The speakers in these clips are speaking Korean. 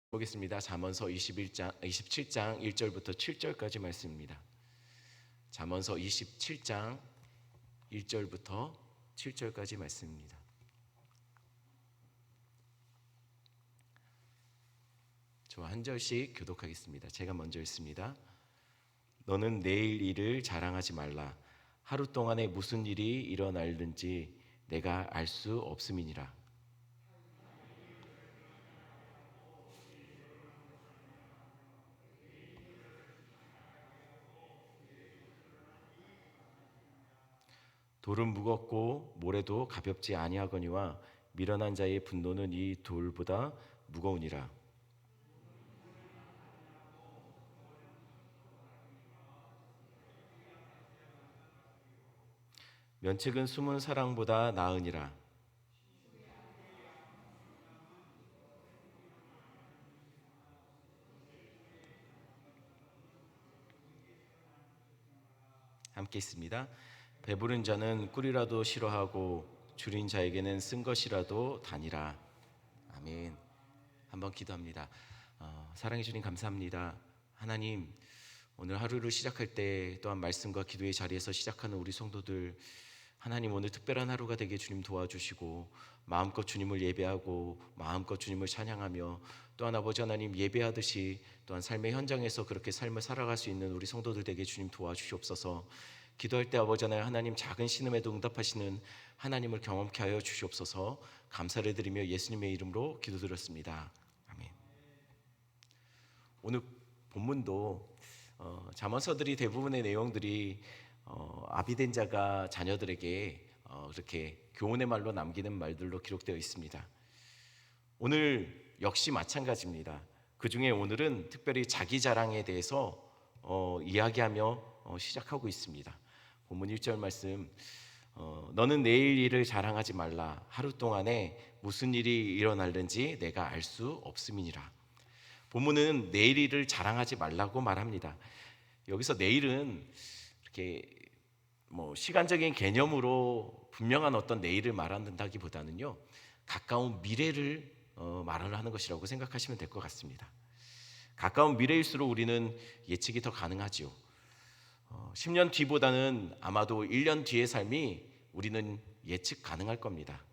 보겠습니다. 잠언서 27장 1절부터 7절까지 말씀입니다. 잠언서 27장 1절부터 7절까지 말씀입니다. 저와 한 절씩 교독하겠습니다. 제가 먼저 읽습니다. 너는 내일 일을 자랑하지 말라. 하루 동안에 무슨 일이 일어날는지 내가 알 수 없음이니라. 돌은 무겁고 모래도 가볍지 아니하거니와 미련한 자의 분노는 이 돌보다 무거우니라. 면책은 숨은 사랑보다 나으니라. 함께 있습니다. 배부른 자는 꿀이라도 싫어하고 줄인 자에게는 쓴 것이라도 다니라. 아멘. 한번 기도합니다. 사랑해 주님 감사합니다. 하나님, 오늘 하루를 시작할 때 또한 말씀과 기도의 자리에서 시작하는 우리 성도들, 하나님 오늘 특별한 하루가 되게 주님 도와주시고 마음껏 주님을 예배하고 마음껏 주님을 찬양하며 또한 아버지 하나님 예배하듯이 또한 삶의 현장에서 그렇게 삶을 살아갈 수 있는 우리 성도들 되게 주님 도와주시옵소서. 기도할 때 아버지 하나님 작은 신음에도 응답하시는 하나님을 경험케 하여 주시옵소서. 감사를 드리며 예수님의 이름으로 기도드렸습니다. 아멘. 오늘 본문도 잠언서들이 대부분의 내용들이 아비된 자가 자녀들에게 이렇게 교훈의 말로 남기는 말들로 기록되어 있습니다. 오늘 역시 마찬가지입니다. 그 중에 오늘은 특별히 자기 자랑에 대해서 이야기하며 시작하고 있습니다. 본문 1절 말씀, 너는 내일 일을 자랑하지 말라. 하루 동안에 무슨 일이 일어날는지 내가 알 수 없음이니라. 본문은 내일 일을 자랑하지 말라고 말합니다. 여기서 내일은 이렇게 시간적인 개념으로 분명한 어떤 내일을 말한다기보다는요, 가까운 미래를 말을 하는 것이라고 생각하시면 될 것 같습니다. 가까운 미래일수록 우리는 예측이 더 가능하지요. 10년 뒤보다는 아마도 1년 뒤의 삶이 우리는 예측 가능할 겁니다.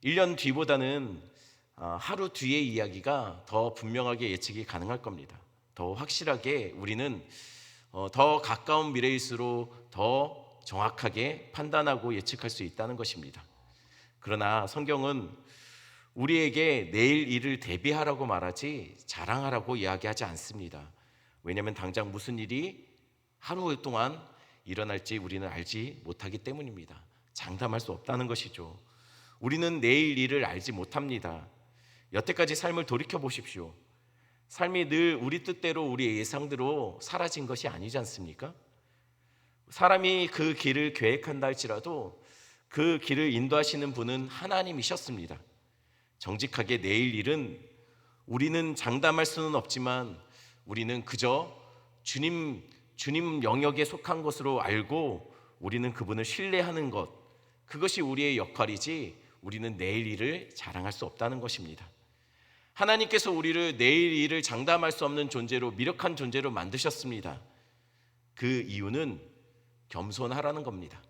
1년 뒤보다는 하루 뒤의 이야기가 더 분명하게 예측이 가능할 겁니다. 더 확실하게 우리는 더 가까운 미래일수록 더 정확하게 판단하고 예측할 수 있다는 것입니다. 그러나 성경은 우리에게 내일 일을 대비하라고 말하지 자랑하라고 이야기하지 않습니다. 왜냐하면 당장 무슨 일이 하루 동안 일어날지 우리는 알지 못하기 때문입니다. 장담할 수 없다는 것이죠. 우리는 내일 일을 알지 못합니다. 여태까지 삶을 돌이켜 보십시오. 삶이 늘 우리 뜻대로 우리의 예상대로 사라진 것이 아니지 않습니까? 사람이 그 길을 계획한다 할지라도 그 길을 인도하시는 분은 하나님이셨습니다. 정직하게 내일 일은 우리는 장담할 수는 없지만 우리는 그저 주님 영역에 속한 것으로 알고 우리는 그분을 신뢰하는 것, 그것이 우리의 역할이지 우리는 내일 일을 자랑할 수 없다는 것입니다. 하나님께서 우리를 내일 일을 장담할 수 없는 존재로, 미력한 존재로 만드셨습니다. 그 이유는 겸손하라는 겁니다.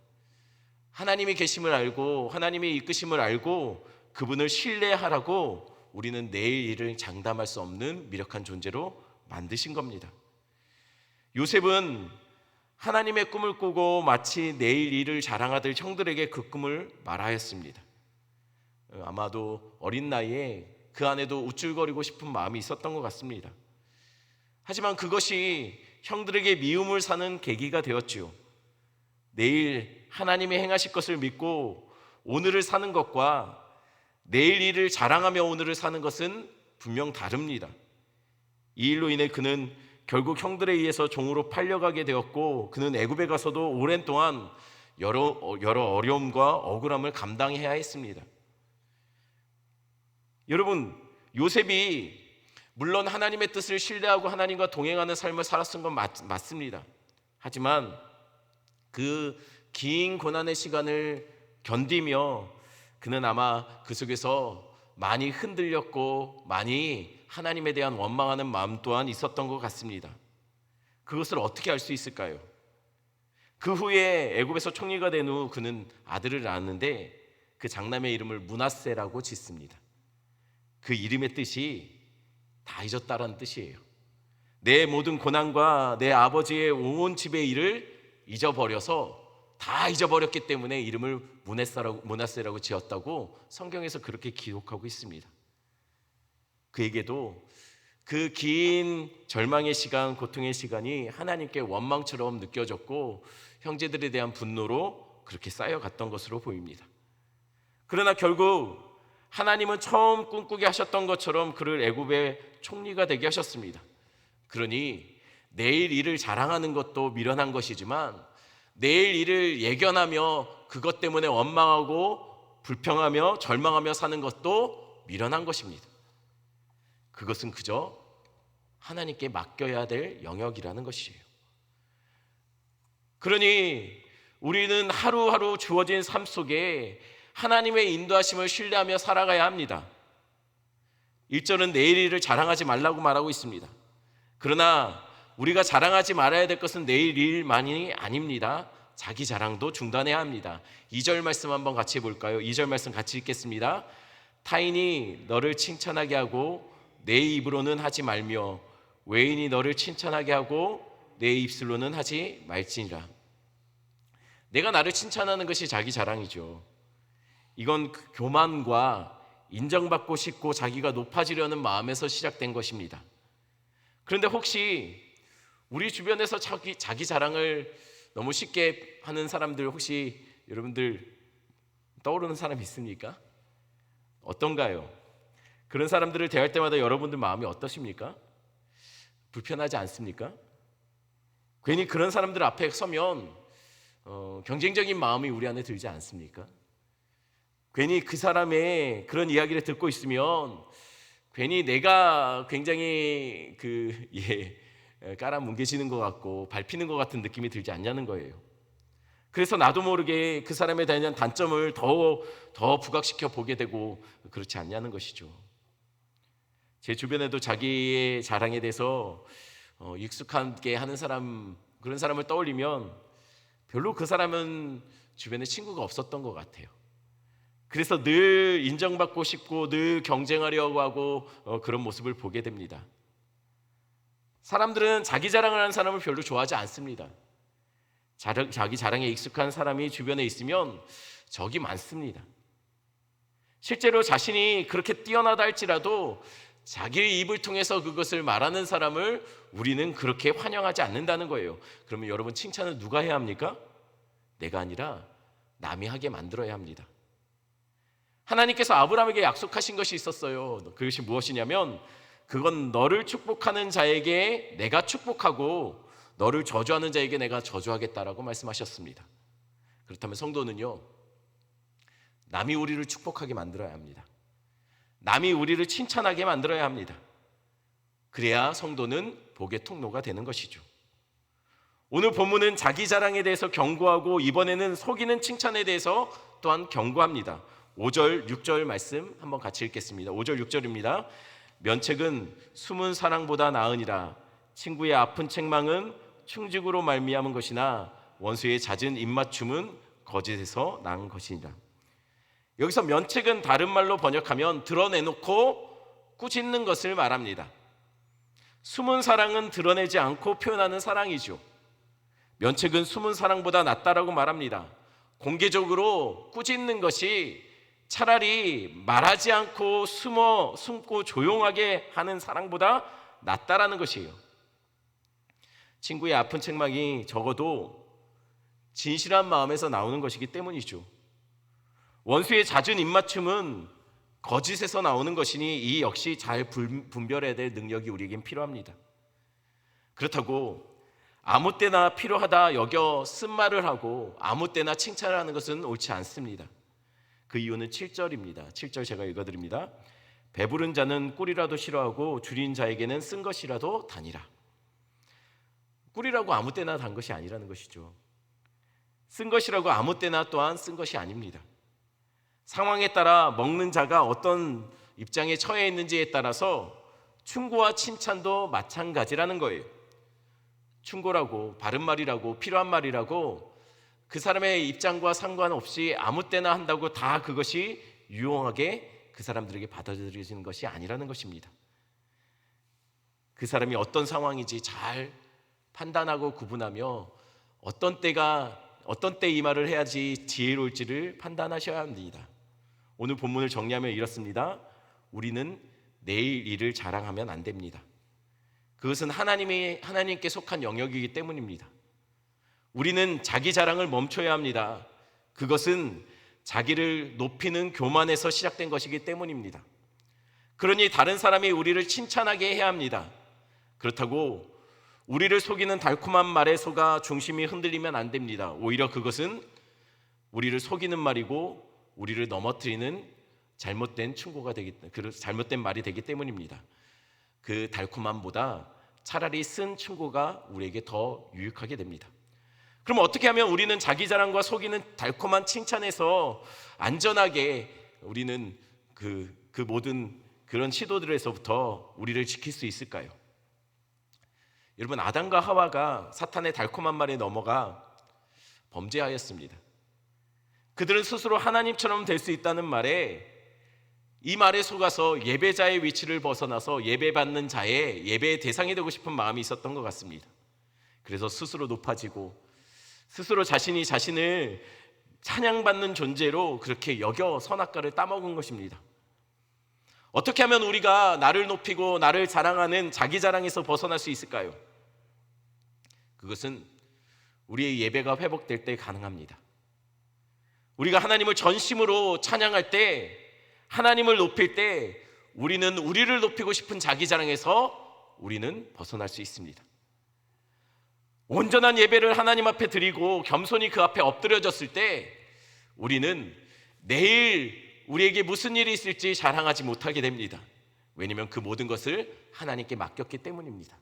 하나님이 계심을 알고 하나님의 이끄심을 알고 그분을 신뢰하라고 우리는 내일 일을 장담할 수 없는 미력한 존재로 만드신 겁니다. 요셉은 하나님의 꿈을 꾸고 마치 내일 일을 자랑하듯 형들에게 그 꿈을 말하였습니다. 아마도 어린 나이에 그 안에도 우쭐거리고 싶은 마음이 있었던 것 같습니다. 하지만 그것이 형들에게 미움을 사는 계기가 되었지요. 내일 하나님이 행하실 것을 믿고 오늘을 사는 것과 내일 일을 자랑하며 오늘을 사는 것은 분명 다릅니다. 이 일로 인해 그는 결국 형들에 의해서 종으로 팔려가게 되었고, 그는 애굽에 가서도 오랜 동안 여러 어려움과 억울함을 감당해야 했습니다. 여러분, 요셉이 물론 하나님의 뜻을 신뢰하고 하나님과 동행하는 삶을 살았던 건 맞습니다. 하지만 그 긴 고난의 시간을 견디며 그는 아마 그 속에서 많이 흔들렸고 많이 하나님에 대한 원망하는 마음 또한 있었던 것 같습니다. 그것을 어떻게 알 수 있을까요? 그 후에 애굽에서 총리가 된 후 그는 아들을 낳았는데 그 장남의 이름을 므낫세라고 짓습니다. 그 이름의 뜻이 다 잊었다라는 뜻이에요. 내 모든 고난과 내 아버지의 온 집의 일을 잊어버려서 다 잊어버렸기 때문에 이름을 므낫세라고 지었다고 성경에서 그렇게 기록하고 있습니다. 그에게도 그 긴 절망의 시간, 고통의 시간이 하나님께 원망처럼 느껴졌고 형제들에 대한 분노로 그렇게 쌓여갔던 것으로 보입니다. 그러나 결국 하나님은 처음 꿈꾸게 하셨던 것처럼 그를 애굽의 총리가 되게 하셨습니다. 그러니 내일 일을 자랑하는 것도 미련한 것이지만 내일 일을 예견하며 그것 때문에 원망하고 불평하며 절망하며 사는 것도 미련한 것입니다. 그것은 그저 하나님께 맡겨야 될 영역이라는 것이에요. 그러니 우리는 하루하루 주어진 삶 속에 하나님의 인도하심을 신뢰하며 살아가야 합니다. 1절은 내일 일을 자랑하지 말라고 말하고 있습니다. 그러나 우리가 자랑하지 말아야 될 것은 내일 일만이 아닙니다. 자기 자랑도 중단해야 합니다. 2절 말씀 한번 같이 볼까요? 2절 말씀 같이 읽겠습니다. 타인이 너를 칭찬하게 하고 내 입으로는 하지 말며 외인이 너를 칭찬하게 하고 내 입술로는 하지 말지니라. 내가 나를 칭찬하는 것이 자기 자랑이죠. 이건 교만과 인정받고 싶고 자기가 높아지려는 마음에서 시작된 것입니다. 그런데 혹시 우리 주변에서 자기 자랑을 너무 쉽게 하는 사람들 혹시 여러분들 떠오르는 사람 있습니까? 어떤가요? 그런 사람들을 대할 때마다 여러분들 마음이 어떠십니까? 불편하지 않습니까? 괜히 그런 사람들 앞에 서면 경쟁적인 마음이 우리 안에 들지 않습니까? 괜히 그 사람의 그런 이야기를 듣고 있으면 괜히 내가 굉장히 깔아뭉개지는 것 같고 밟히는 것 같은 느낌이 들지 않냐는 거예요. 그래서 나도 모르게 그 사람에 대한 단점을 더 부각시켜 보게 되고 그렇지 않냐는 것이죠. 제 주변에도 자기의 자랑에 대해서 익숙하게 하는 사람, 그런 사람을 떠올리면 별로 그 사람은 주변에 친구가 없었던 것 같아요. 그래서 늘 인정받고 싶고 늘 경쟁하려고 하고 그런 모습을 보게 됩니다. 사람들은 자기 자랑을 하는 사람을 별로 좋아하지 않습니다. 자기 자랑에 익숙한 사람이 주변에 있으면 적이 많습니다. 실제로 자신이 그렇게 뛰어나다 할지라도 자기의 입을 통해서 그것을 말하는 사람을 우리는 그렇게 환영하지 않는다는 거예요. 그러면 여러분 칭찬은 누가 해야 합니까? 내가 아니라 남이 하게 만들어야 합니다. 하나님께서 아브라함에게 약속하신 것이 있었어요. 그것이 무엇이냐면 그건 너를 축복하는 자에게 내가 축복하고 너를 저주하는 자에게 내가 저주하겠다라고 말씀하셨습니다. 그렇다면 성도는요, 남이 우리를 축복하게 만들어야 합니다. 남이 우리를 칭찬하게 만들어야 합니다. 그래야 성도는 복의 통로가 되는 것이죠. 오늘 본문은 자기 자랑에 대해서 경고하고 이번에는 속이는 칭찬에 대해서 또한 경고합니다. 5절, 6절 말씀 한번 같이 읽겠습니다. 5절, 6절입니다. 면책은 숨은 사랑보다 나으니라. 친구의 아픈 책망은 충직으로 말미암은 것이나 원수의 잦은 입맞춤은 거짓에서 난 것이니라. 여기서 면책은 다른 말로 번역하면 드러내놓고 꾸짖는 것을 말합니다. 숨은 사랑은 드러내지 않고 표현하는 사랑이죠. 면책은 숨은 사랑보다 낫다라고 말합니다. 공개적으로 꾸짖는 것이 차라리 말하지 않고 숨고 조용하게 하는 사랑보다 낫다라는 것이에요. 친구의 아픈 책망이 적어도 진실한 마음에서 나오는 것이기 때문이죠. 원수의 잦은 입맞춤은 거짓에서 나오는 것이니 이 역시 잘 분별해야 될 능력이 우리에겐 필요합니다. 그렇다고 아무 때나 필요하다 여겨 쓴말을 하고 아무 때나 칭찬을 하는 것은 옳지 않습니다. 그 이유는 7절입니다. 7절 제가 읽어드립니다. 배부른 자는 꿀이라도 싫어하고 줄인 자에게는 쓴 것이라도 다니라. 꿀이라고 아무 때나 단 것이 아니라는 것이죠. 쓴 것이라고 아무 때나 또한 쓴 것이 아닙니다. 상황에 따라 먹는 자가 어떤 입장에 처해 있는지에 따라서 충고와 칭찬도 마찬가지라는 거예요. 충고라고, 바른 말이라고, 필요한 말이라고 그 사람의 입장과 상관없이 아무 때나 한다고 다 그것이 유용하게 그 사람들에게 받아들여지는 것이 아니라는 것입니다. 그 사람이 어떤 상황인지 잘 판단하고 구분하며 어떤 때 이 말을 해야지 지혜로울지를 판단하셔야 합니다. 오늘 본문을 정리하면 이렇습니다. 우리는 내일 일을 자랑하면 안 됩니다. 그것은 하나님께 속한 영역이기 때문입니다. 우리는 자기 자랑을 멈춰야 합니다. 그것은 자기를 높이는 교만에서 시작된 것이기 때문입니다. 그러니 다른 사람이 우리를 칭찬하게 해야 합니다. 그렇다고 우리를 속이는 달콤한 말에 속아 중심이 흔들리면 안 됩니다. 오히려 그것은 우리를 속이는 말이고 우리를 넘어뜨리는 잘못된 말이 되기 때문입니다. 그 달콤함보다 차라리 쓴 충고가 우리에게 더 유익하게 됩니다. 그럼 어떻게 하면 우리는 자기 자랑과 속이는 달콤한 칭찬에서 안전하게 우리는 그 모든 그런 시도들에서부터 우리를 지킬 수 있을까요? 여러분, 아담과 하와가 사탄의 달콤한 말에 넘어가 범죄하였습니다. 그들은 스스로 하나님처럼 될 수 있다는 이 말에 속아서 예배자의 위치를 벗어나서 예배받는 자의 예배의 대상이 되고 싶은 마음이 있었던 것 같습니다. 그래서 스스로 높아지고 스스로 자신을 찬양받는 존재로 그렇게 여겨 선악과를 따먹은 것입니다. 어떻게 하면 우리가 나를 높이고 나를 자랑하는 자기 자랑에서 벗어날 수 있을까요? 그것은 우리의 예배가 회복될 때 가능합니다. 우리가 하나님을 전심으로 찬양할 때, 하나님을 높일 때 우리는 우리를 높이고 싶은 자기 자랑에서 우리는 벗어날 수 있습니다. 온전한 예배를 하나님 앞에 드리고 겸손히 그 앞에 엎드려졌을 때 우리는 내일 우리에게 무슨 일이 있을지 자랑하지 못하게 됩니다. 왜냐하면 그 모든 것을 하나님께 맡겼기 때문입니다.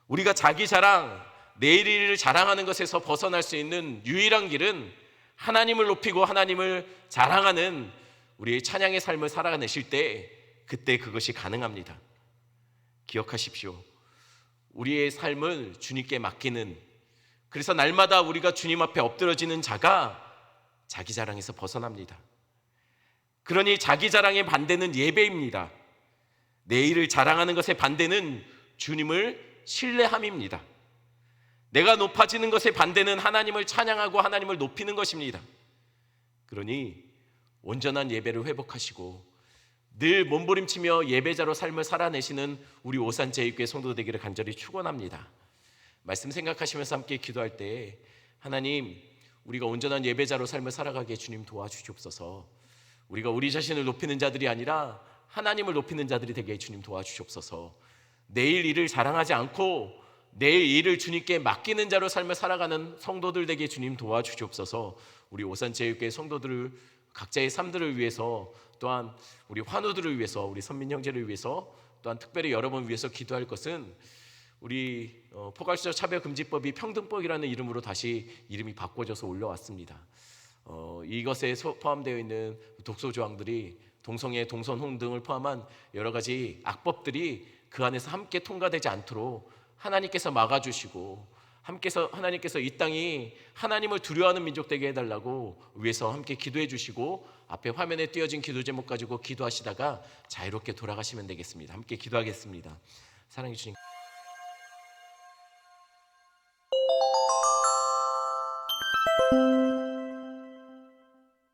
우리가 자기 자랑, 내일 일을 자랑하는 것에서 벗어날 수 있는 유일한 길은 하나님을 높이고 하나님을 자랑하는 우리의 찬양의 삶을 살아내실 때 그때 그것이 가능합니다. 기억하십시오. 우리의 삶을 주님께 맡기는, 그래서 날마다 우리가 주님 앞에 엎드려지는 자가 자기 자랑에서 벗어납니다. 그러니 자기 자랑의 반대는 예배입니다. 내 일을 자랑하는 것의 반대는 주님을 신뢰함입니다. 내가 높아지는 것의 반대는 하나님을 찬양하고 하나님을 높이는 것입니다. 그러니 온전한 예배를 회복하시고 늘 몸부림치며 예배자로 삶을 살아내시는 우리 오산제일교회 성도 되기를 간절히 축원합니다. 말씀 생각하시면서 함께 기도할 때 하나님, 우리가 온전한 예배자로 삶을 살아가게 주님 도와주시옵소서. 우리가 우리 자신을 높이는 자들이 아니라 하나님을 높이는 자들이 되게 주님 도와주시옵소서. 내일 일을 자랑하지 않고 내일 일을 주님께 맡기는 자로 삶을 살아가는 성도들 되게 주님 도와주시옵소서. 우리 오산제일교회 성도들을 각자의 삶들을 위해서, 또한 우리 환우들을 위해서, 우리 선민 형제를 위해서, 또한 특별히 여러분 위해서 기도할 것은 우리 포괄적 차별금지법이 평등법이라는 이름으로 다시 이름이 바꿔져서 올라왔습니다. 이것에 포함되어 있는 독소조항들이 동성애, 동선혼 등을 포함한 여러 가지 악법들이 그 안에서 함께 통과되지 않도록 하나님께서 막아주시고 하나님께서 이 땅이 하나님을 두려워하는 민족 되게 해달라고 위해서 함께 기도해 주시고 앞에 화면에 띄어진 기도 제목 가지고 기도하시다가 자유롭게 돌아가시면 되겠습니다. 함께 기도하겠습니다. 사랑해 주님,